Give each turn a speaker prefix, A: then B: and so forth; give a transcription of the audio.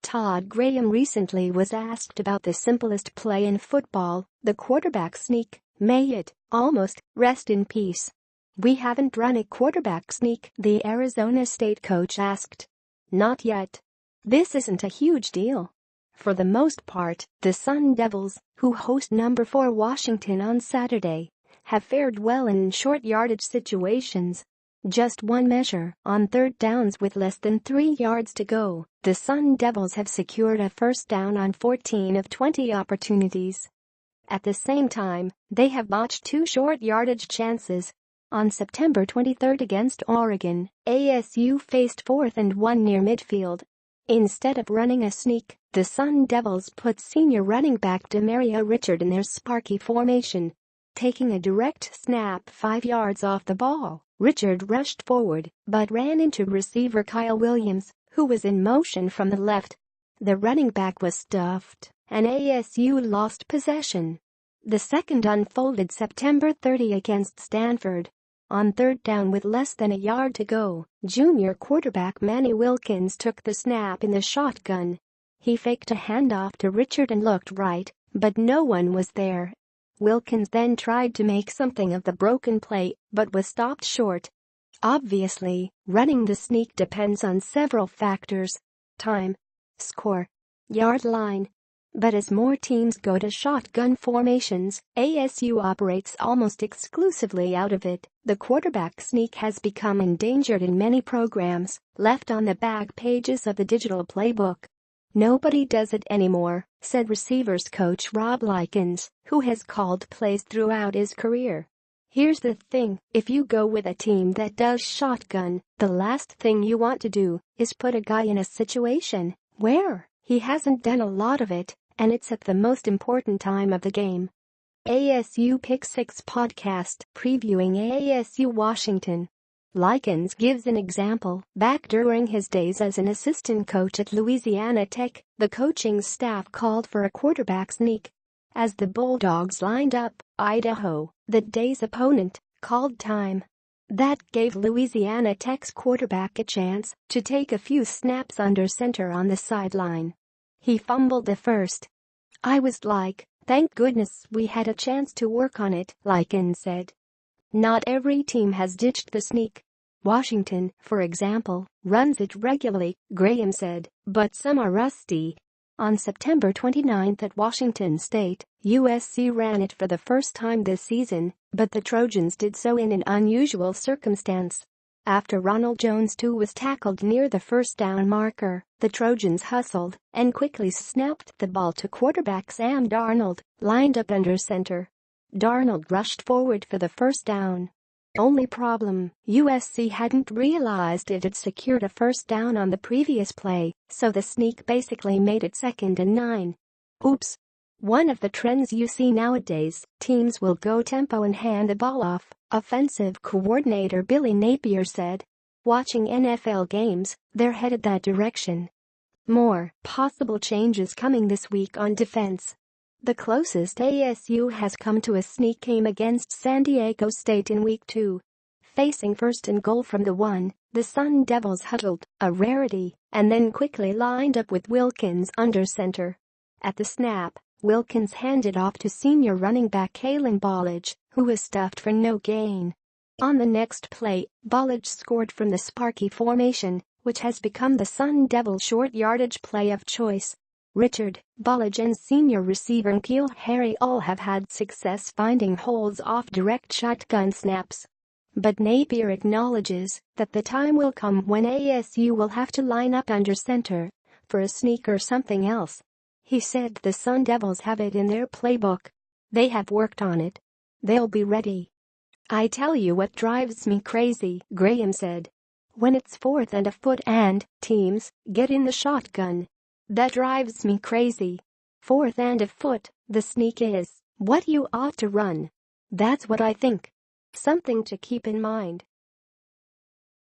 A: Todd Graham recently was asked about the simplest play in football, the quarterback sneak. May it, almost, rest in peace. "We haven't run a quarterback sneak," the Arizona State coach asked. "Not yet. This isn't a huge deal." For the most part, the Sun Devils, who host number 4 Washington on Saturday, have fared well in short yardage situations. Just one measure, on third downs with less than 3 yards to go, the Sun Devils have secured a first down on 14 of 20 opportunities. At the same time, they have botched 2 short yardage chances. On September 23 against Oregon, ASU faced 4th and 1 near midfield. Instead of running a sneak, the Sun Devils put senior running back Demario Richard in their Sparky formation. Taking a direct snap 5 yards off the ball, Richard rushed forward but ran into receiver Kyle Williams, who was in motion from the left. The running back was stuffed, and ASU lost possession. The second unfolded September 30 against Stanford. On third down with less than a yard to go, junior quarterback Manny Wilkins took the snap in the shotgun. He faked a handoff to Richard and looked right, but no one was there. Wilkins then tried to make something of the broken play, but was stopped short. Obviously, running the sneak depends on several factors: time, score, yard line. But as more teams go to shotgun formations, ASU operates almost exclusively out of it. The quarterback sneak has become endangered in many programs, left on the back pages of the digital playbook. "Nobody does it anymore," said receivers coach Rob Likens, who has called plays throughout his career. "Here's the thing, if you go with a team that does shotgun, the last thing you want to do is put a guy in a situation where he hasn't done a lot of it, and it's at the most important time of the game." ASU Pick 6 podcast previewing ASU Washington. Likens gives an example. Back during his days as an assistant coach at Louisiana Tech, the coaching staff called for a quarterback sneak. As the Bulldogs lined up, Idaho, the day's opponent, called time. That gave Louisiana Tech's quarterback a chance to take a few snaps under center on the sideline. He fumbled the first. "I was like, thank goodness we had a chance to work on it," Likens said. Not every team has ditched the sneak. Washington, for example, runs it regularly, Graham said, but some are rusty. On September 29 at Washington State, USC ran it for the first time this season, but the Trojans did so in an unusual circumstance. After Ronald Jones II was tackled near the first down marker, the Trojans hustled and quickly snapped the ball to quarterback Sam Darnold, lined up under center. Darnold rushed forward for the first down. Only problem, USC hadn't realized it had secured a first down on the previous play, so the sneak basically made it 2nd and 9. Oops. One of the trends you see nowadays, teams will go tempo and hand the ball off, offensive coordinator Billy Napier said. Watching NFL games, they're headed that direction. More possible changes coming this week on defense. The closest ASU has come to a sneak came against San Diego State in Week 2. Facing 1st and goal from the 1, the Sun Devils huddled, a rarity, and then quickly lined up with Wilkins under center. At the snap, Wilkins handed off to senior running back Kalen Botched, who was stuffed for no gain. On the next play, Botched scored from the Sparky formation, which has become the Sun Devil short yardage play of choice. Richard, Botched and senior receiver N'Keal Harry all have had success finding holes off direct shotgun snaps. But Napier acknowledges that the time will come when ASU will have to line up under center for a sneak or something else. He said the Sun Devils have it in their playbook. They have worked on it. They'll be ready. "I tell you what drives me crazy," Graham said. "When it's 4th and a foot and teams get in the shotgun. That drives me crazy. 4th and a foot, the sneak is what you ought to run. That's what I think." Something to keep in mind.